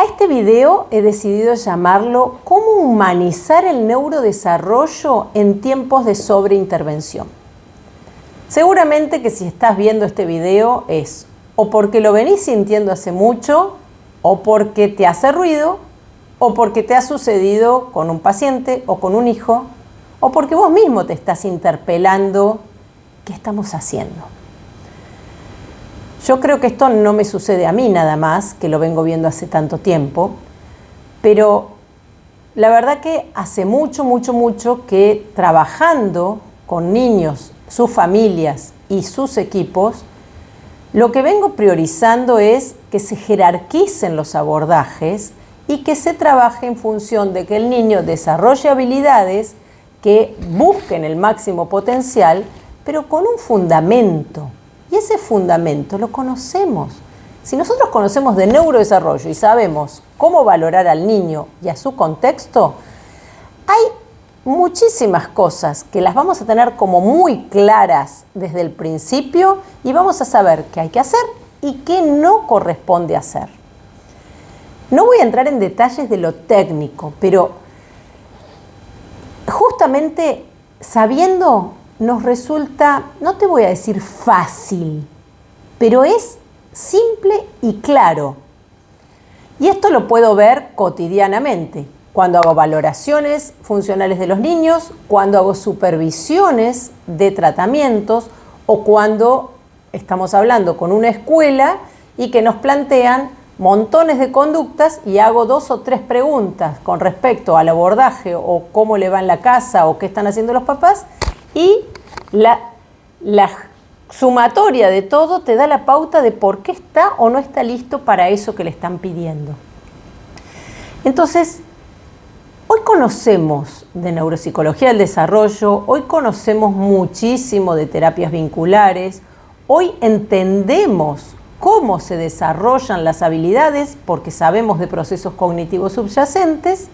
A este video he decidido llamarlo ¿Cómo humanizar el neurodesarrollo en tiempos de sobreintervención? Seguramente que si estás viendo este video es o porque lo venís sintiendo hace mucho, o porque te hace ruido, o porque te ha sucedido con un paciente o con un hijo, o porque vos mismo te estás interpelando ¿qué estamos haciendo? Yo creo que esto no me sucede a mí nada más, que lo vengo viendo hace tanto tiempo, pero la verdad que hace mucho que trabajando con niños, sus familias y sus equipos, lo que vengo priorizando es que se jerarquicen los abordajes y que se trabaje en función de que el niño desarrolle habilidades que busquen el máximo potencial, pero con un fundamento. Y ese fundamento lo conocemos. Si nosotros conocemos de neurodesarrollo y sabemos cómo valorar al niño y a su contexto, hay muchísimas cosas que las vamos a tener como muy claras desde el principio y vamos a saber qué hay que hacer y qué no corresponde hacer. No voy a entrar en detalles de lo técnico, pero justamente sabiendo nos resulta, no te voy a decir fácil, pero es simple y claro. Y esto lo puedo ver cotidianamente, cuando hago valoraciones funcionales de los niños, cuando hago supervisiones de tratamientos o cuando estamos hablando con una escuela y que nos plantean montones de conductas y hago 2 o 3 preguntas con respecto al abordaje o cómo le va en la casa o qué están haciendo los papás y la sumatoria de todo te da la pauta de por qué está o no está listo para eso que le están pidiendo. Entonces, hoy conocemos de neuropsicología del desarrollo, hoy conocemos muchísimo de terapias vinculares, hoy entendemos cómo se desarrollan las habilidades porque sabemos de procesos cognitivos subyacentes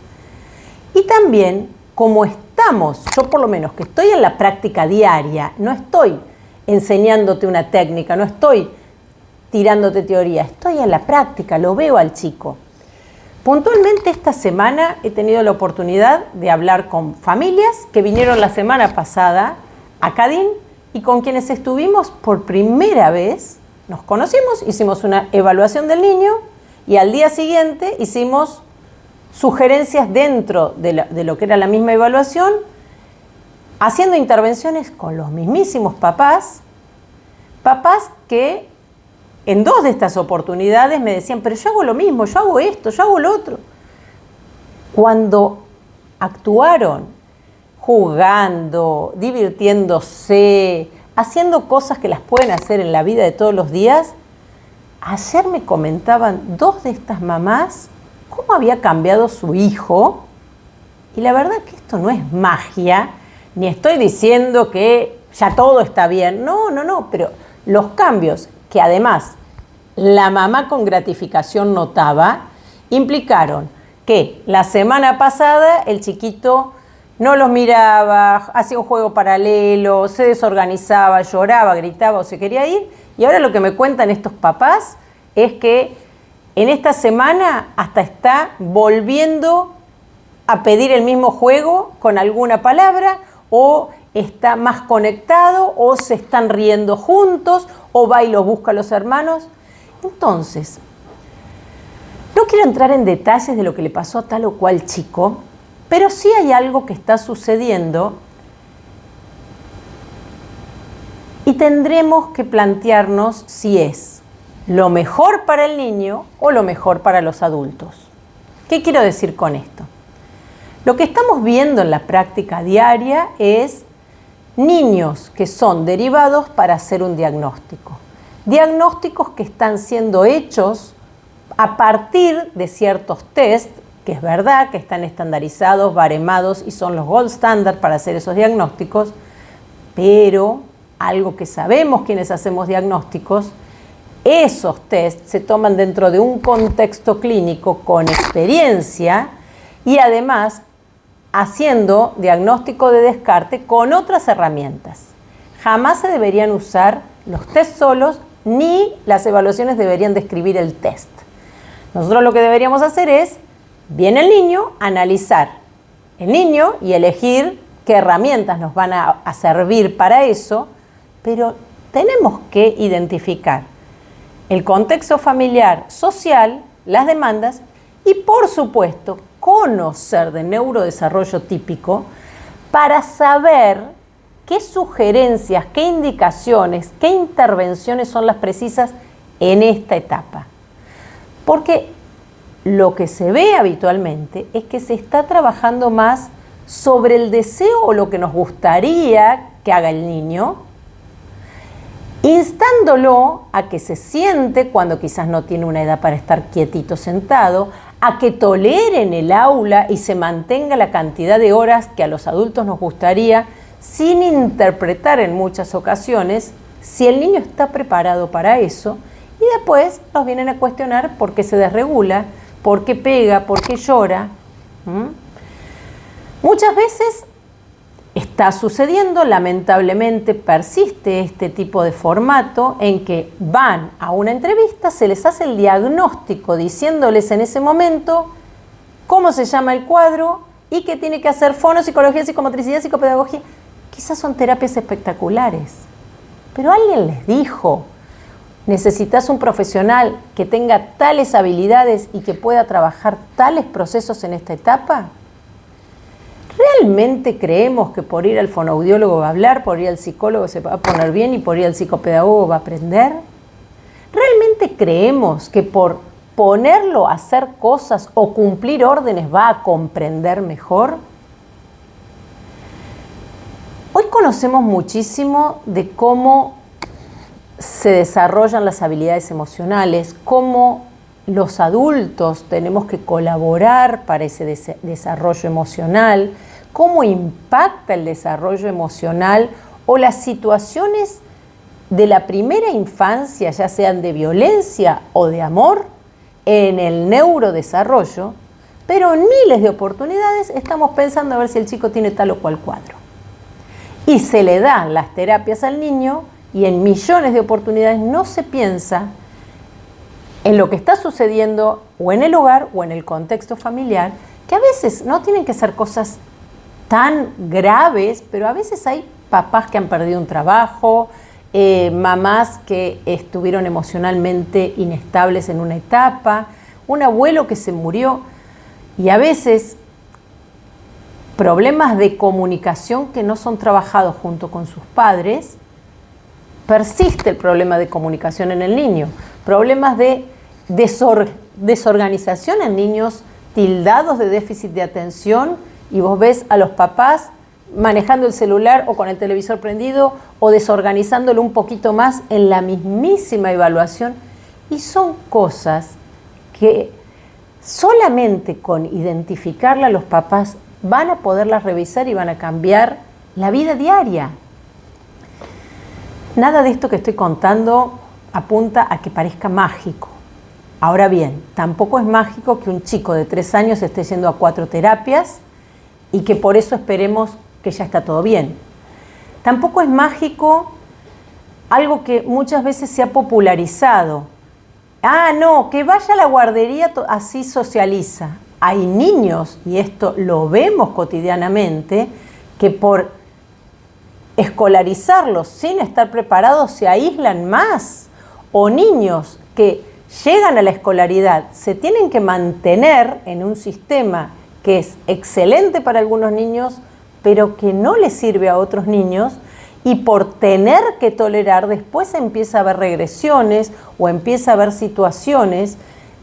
y también cómo estamos, yo por lo menos que estoy en la práctica diaria, no estoy enseñándote una técnica, no estoy tirándote teoría, estoy en la práctica, lo veo al chico. Puntualmente esta semana he tenido la oportunidad de hablar con familias que vinieron la semana pasada a Cadín y con quienes estuvimos por primera vez, nos conocimos, hicimos una evaluación del niño y al día siguiente hicimos sugerencias dentro de lo que era la misma evaluación, haciendo intervenciones con los mismísimos papás que en 2 de estas oportunidades me decían, pero yo hago lo mismo, yo hago esto, yo hago lo otro. Cuando actuaron jugando, divirtiéndose, haciendo cosas que las pueden hacer en la vida de todos los días, ayer me comentaban 2 de estas mamás cómo había cambiado su hijo, y la verdad que esto no es magia, ni estoy diciendo que ya todo está bien, no, pero los cambios que además la mamá con gratificación notaba, implicaron que la semana pasada el chiquito no los miraba, hacía un juego paralelo, se desorganizaba, lloraba, gritaba o se quería ir, y ahora lo que me cuentan estos papás es que en esta semana hasta está volviendo a pedir el mismo juego con alguna palabra, o está más conectado, o se están riendo juntos, o va y lo busca a los hermanos. Entonces, no quiero entrar en detalles de lo que le pasó a tal o cual chico, pero sí hay algo que está sucediendo y tendremos que plantearnos si es lo mejor para el niño o lo mejor para los adultos. ¿Qué quiero decir con esto? Lo que estamos viendo en la práctica diaria es niños que son derivados para hacer un diagnóstico. Diagnósticos que están siendo hechos a partir de ciertos test, que es verdad que están estandarizados, baremados y son los gold standard para hacer esos diagnósticos, pero algo que sabemos quienes hacemos diagnósticos, esos test se toman dentro de un contexto clínico con experiencia y además haciendo diagnóstico de descarte con otras herramientas. Jamás se deberían usar los test solos ni las evaluaciones deberían describir el test. Nosotros lo que deberíamos hacer es, viene el niño, analizar el niño y elegir qué herramientas nos van a servir para eso, pero tenemos que identificar el contexto familiar, social, las demandas y, por supuesto, conocer de neurodesarrollo típico para saber qué sugerencias, qué indicaciones, qué intervenciones son las precisas en esta etapa. Porque lo que se ve habitualmente es que se está trabajando más sobre el deseo o lo que nos gustaría que haga el niño, instándolo a que se siente cuando quizás no tiene una edad para estar quietito sentado, a que tolere en el aula y se mantenga la cantidad de horas que a los adultos nos gustaría, sin interpretar en muchas ocasiones si el niño está preparado para eso, y después nos vienen a cuestionar por qué se desregula, por qué pega, por qué llora. Muchas veces está sucediendo, lamentablemente persiste este tipo de formato en que van a una entrevista, se les hace el diagnóstico diciéndoles en ese momento cómo se llama el cuadro y que tiene que hacer fonopsicología, psicomotricidad, psicopedagogía. Quizás son terapias espectaculares, pero alguien les dijo: necesitas un profesional que tenga tales habilidades y que pueda trabajar tales procesos en esta etapa. ¿Realmente creemos que por ir al fonoaudiólogo va a hablar, por ir al psicólogo se va a poner bien y por ir al psicopedagogo va a aprender? ¿Realmente creemos que por ponerlo a hacer cosas o cumplir órdenes va a comprender mejor? Hoy conocemos muchísimo de cómo se desarrollan las habilidades emocionales, cómo los adultos tenemos que colaborar para ese desarrollo emocional, cómo impacta el desarrollo emocional o las situaciones de la primera infancia, ya sean de violencia o de amor, en el neurodesarrollo, pero en miles de oportunidades estamos pensando a ver si el chico tiene tal o cual cuadro. Y se le dan las terapias al niño y en millones de oportunidades no se piensa en lo que está sucediendo o en el hogar o en el contexto familiar, que a veces no tienen que ser cosas tan graves, pero a veces hay papás que han perdido un trabajo, mamás que estuvieron emocionalmente inestables en una etapa, un abuelo que se murió y a veces problemas de comunicación que no son trabajados junto con sus padres. Persiste el problema de comunicación en el niño, problemas de desorganización en niños tildados de déficit de atención, y vos ves a los papás manejando el celular o con el televisor prendido o desorganizándolo un poquito más en la mismísima evaluación, y son cosas que solamente con identificarlas los papás van a poderlas revisar y van a cambiar la vida diaria. Nada de esto que estoy contando apunta a que parezca mágico. Ahora bien, tampoco es mágico que un chico de 3 años esté yendo a 4 terapias y que por eso esperemos que ya está todo bien. Tampoco es mágico algo que muchas veces se ha popularizado. Ah, no, que vaya a la guardería, así socializa. Hay niños, y esto lo vemos cotidianamente, que por escolarizarlos sin estar preparados se aíslan más. O niños que llegan a la escolaridad, se tienen que mantener en un sistema que es excelente para algunos niños, pero que no les sirve a otros niños, y por tener que tolerar, después empieza a haber regresiones o empieza a haber situaciones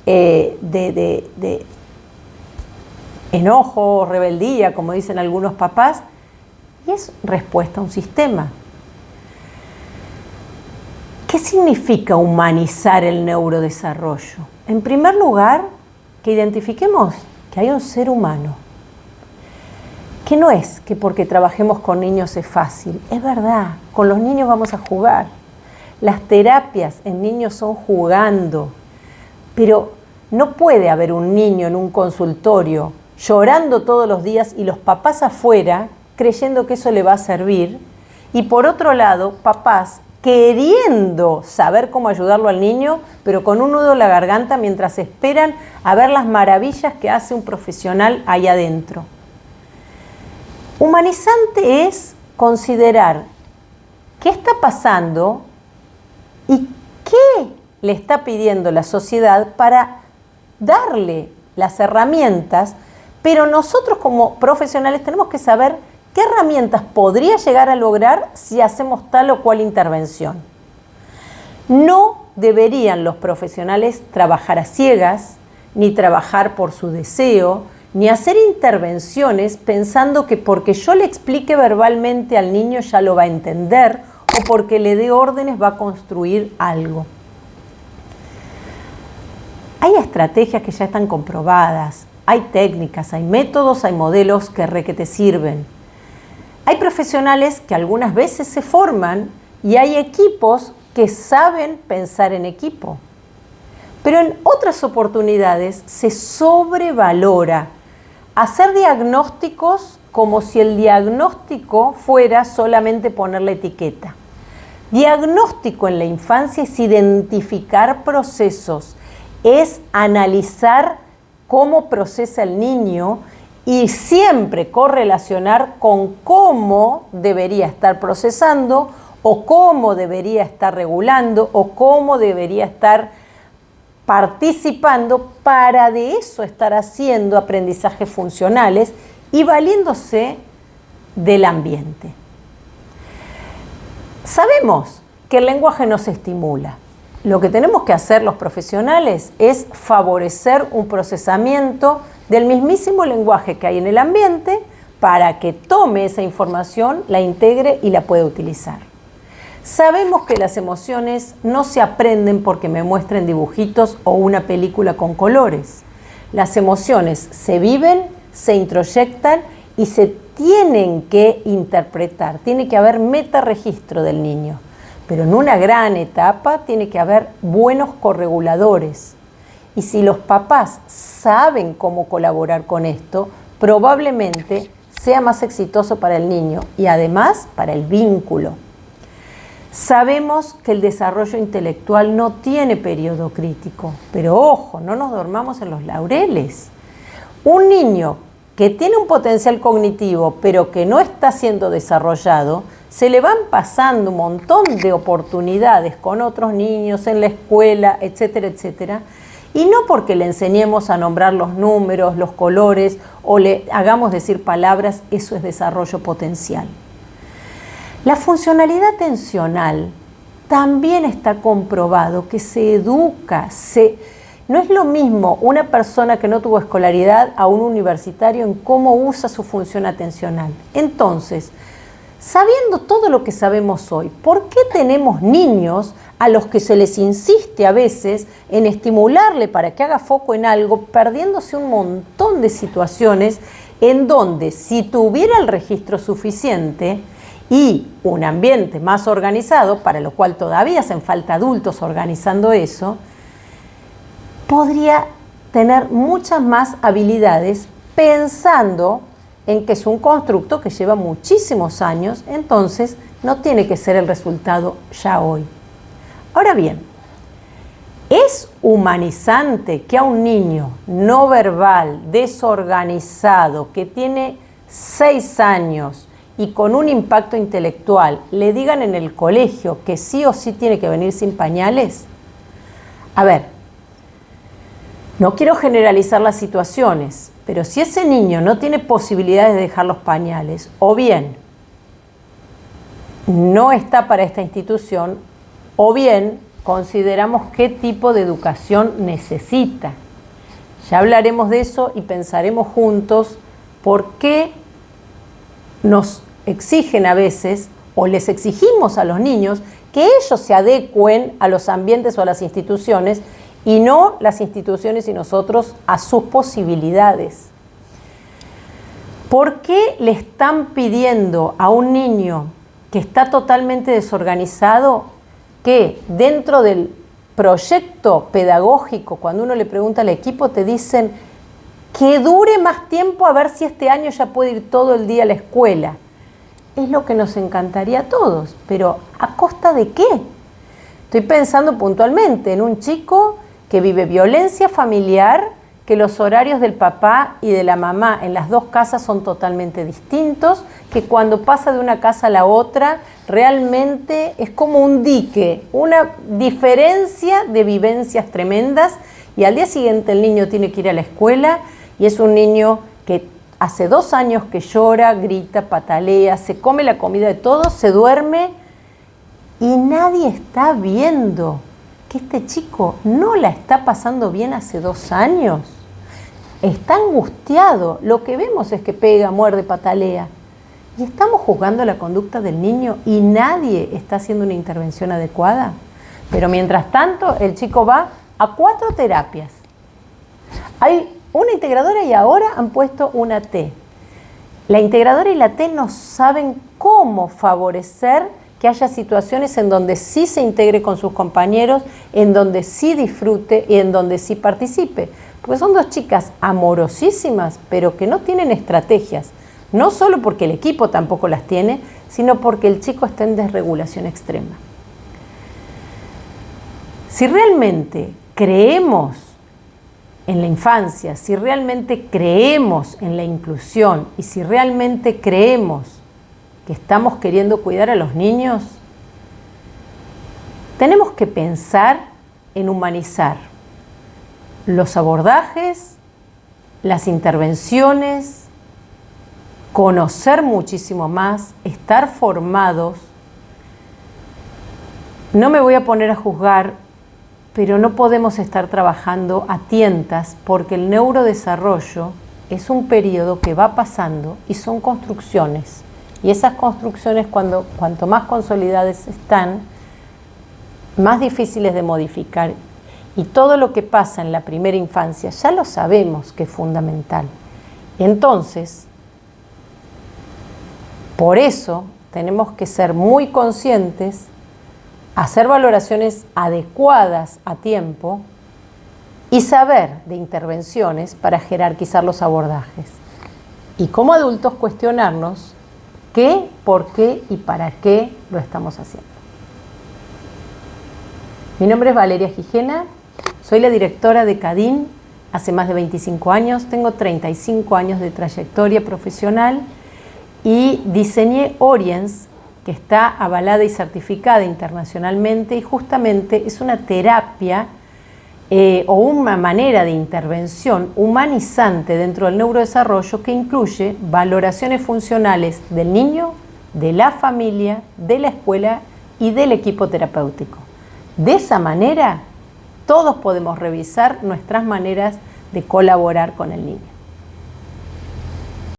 de enojo, rebeldía, como dicen algunos papás, y es respuesta a un sistema. ¿Qué significa humanizar el neurodesarrollo? En primer lugar, que identifiquemos que hay un ser humano, que no es que porque trabajemos con niños es fácil. Es verdad, con los niños vamos a jugar. Las terapias en niños son jugando, pero no puede haber un niño en un consultorio llorando todos los días y los papás afuera creyendo que eso le va a servir, y por otro lado, papás queriendo saber cómo ayudarlo al niño, pero con un nudo en la garganta mientras esperan a ver las maravillas que hace un profesional ahí adentro. Humanizante es considerar qué está pasando y qué le está pidiendo la sociedad para darle las herramientas, pero nosotros como profesionales tenemos que saber qué herramientas podría llegar a lograr si hacemos tal o cual intervención. No deberían los profesionales trabajar a ciegas, ni trabajar por su deseo, ni hacer intervenciones pensando que porque yo le explique verbalmente al niño ya lo va a entender o porque le dé órdenes va a construir algo. Hay estrategias que ya están comprobadas, hay técnicas, hay métodos, hay modelos que te sirven. Hay profesionales que algunas veces se forman y hay equipos que saben pensar en equipo. Pero en otras oportunidades se sobrevalora hacer diagnósticos como si el diagnóstico fuera solamente poner la etiqueta. Diagnóstico en la infancia es identificar procesos, es analizar cómo procesa el niño y siempre correlacionar con cómo debería estar procesando o cómo debería estar regulando o cómo debería estar participando para de eso estar haciendo aprendizajes funcionales y valiéndose del ambiente. Sabemos que el lenguaje nos estimula. Lo que tenemos que hacer los profesionales es favorecer un procesamiento del mismísimo lenguaje que hay en el ambiente para que tome esa información, la integre y la pueda utilizar. Sabemos que las emociones no se aprenden porque me muestren dibujitos o una película con colores. Las emociones se viven, se introyectan y se tienen que interpretar. Tiene que haber metaregistro del niño. Pero en una gran etapa tiene que haber buenos correguladores. Y si los papás saben cómo colaborar con esto, probablemente sea más exitoso para el niño y además para el vínculo. Sabemos que el desarrollo intelectual no tiene periodo crítico, pero ojo, no nos dormamos en los laureles. Un niño que tiene un potencial cognitivo, pero que no está siendo desarrollado, se le van pasando un montón de oportunidades con otros niños en la escuela, etcétera, etcétera, y no porque le enseñemos a nombrar los números, los colores o le hagamos decir palabras, eso es desarrollo potencial. La funcionalidad atencional también está comprobado que se educa, no es lo mismo una persona que no tuvo escolaridad a un universitario en cómo usa su función atencional. Entonces, sabiendo todo lo que sabemos hoy, ¿por qué tenemos niños a los que se les insiste a veces en estimularle para que haga foco en algo, perdiéndose un montón de situaciones en donde si tuviera el registro suficiente y un ambiente más organizado, para lo cual todavía hacen falta adultos organizando eso, podría tener muchas más habilidades pensando en que es un constructo que lleva muchísimos años, entonces no tiene que ser el resultado ya hoy. Ahora bien, ¿es humanizante que a un niño no verbal, desorganizado, que tiene 6 años y con un impacto intelectual, le digan en el colegio que sí o sí tiene que venir sin pañales? A ver, no quiero generalizar las situaciones, pero si ese niño no tiene posibilidades de dejar los pañales, o bien no está para esta institución, o bien consideramos qué tipo de educación necesita. Ya hablaremos de eso y pensaremos juntos por qué nos exigen a veces, o les exigimos a los niños, que ellos se adecúen a los ambientes o a las instituciones y no las instituciones y nosotros a sus posibilidades. ¿Por qué le están pidiendo a un niño que está totalmente desorganizado que dentro del proyecto pedagógico, cuando uno le pregunta al equipo, te dicen que dure más tiempo a ver si este año ya puede ir todo el día a la escuela? es lo que nos encantaría a todos, pero ¿a costa de qué? Estoy pensando puntualmente en un chico que vive violencia familiar, que los horarios del papá y de la mamá en las dos casas son totalmente distintos, que cuando pasa de una casa a la otra realmente es como un dique, una diferencia de vivencias tremendas, y al día siguiente el niño tiene que ir a la escuela y es un niño que hace 2 años que llora, grita, patalea, se come la comida de todos, se duerme y nadie está viendo que este chico no la está pasando bien hace 2 años. Está angustiado. Lo que vemos es que pega, muerde, patalea. Y estamos juzgando la conducta del niño y nadie está haciendo una intervención adecuada. Pero mientras tanto, el chico va a 4 terapias. Hay una integradora y ahora han puesto una T. La integradora y la T no saben cómo favorecer que haya situaciones en donde sí se integre con sus compañeros, en donde sí disfrute y en donde sí participe. Porque son 2 chicas amorosísimas, pero que no tienen estrategias. No solo porque el equipo tampoco las tiene, sino porque el chico está en desregulación extrema. Si realmente creemos en la infancia, si realmente creemos en la inclusión y si realmente creemos que estamos queriendo cuidar a los niños, tenemos que pensar en humanizar los abordajes, las intervenciones, conocer muchísimo más, estar formados. No me voy a poner a juzgar, pero no podemos estar trabajando a tientas porque el neurodesarrollo es un periodo que va pasando y son construcciones. Y esas construcciones, cuanto más consolidadas están, más difíciles de modificar. Y todo lo que pasa en la primera infancia ya lo sabemos que es fundamental. Entonces, por eso tenemos que ser muy conscientes, hacer valoraciones adecuadas a tiempo y saber de intervenciones para jerarquizar los abordajes. Y como adultos cuestionarnos qué, por qué y para qué lo estamos haciendo. Mi nombre es Valeria Gijena, soy la directora de CADIN hace más de 25 años, tengo 35 años de trayectoria profesional y diseñé Oriens, que está avalada y certificada internacionalmente y justamente es una terapia o una manera de intervención humanizante dentro del neurodesarrollo que incluye valoraciones funcionales del niño, de la familia, de la escuela y del equipo terapéutico. De esa manera, todos podemos revisar nuestras maneras de colaborar con el niño.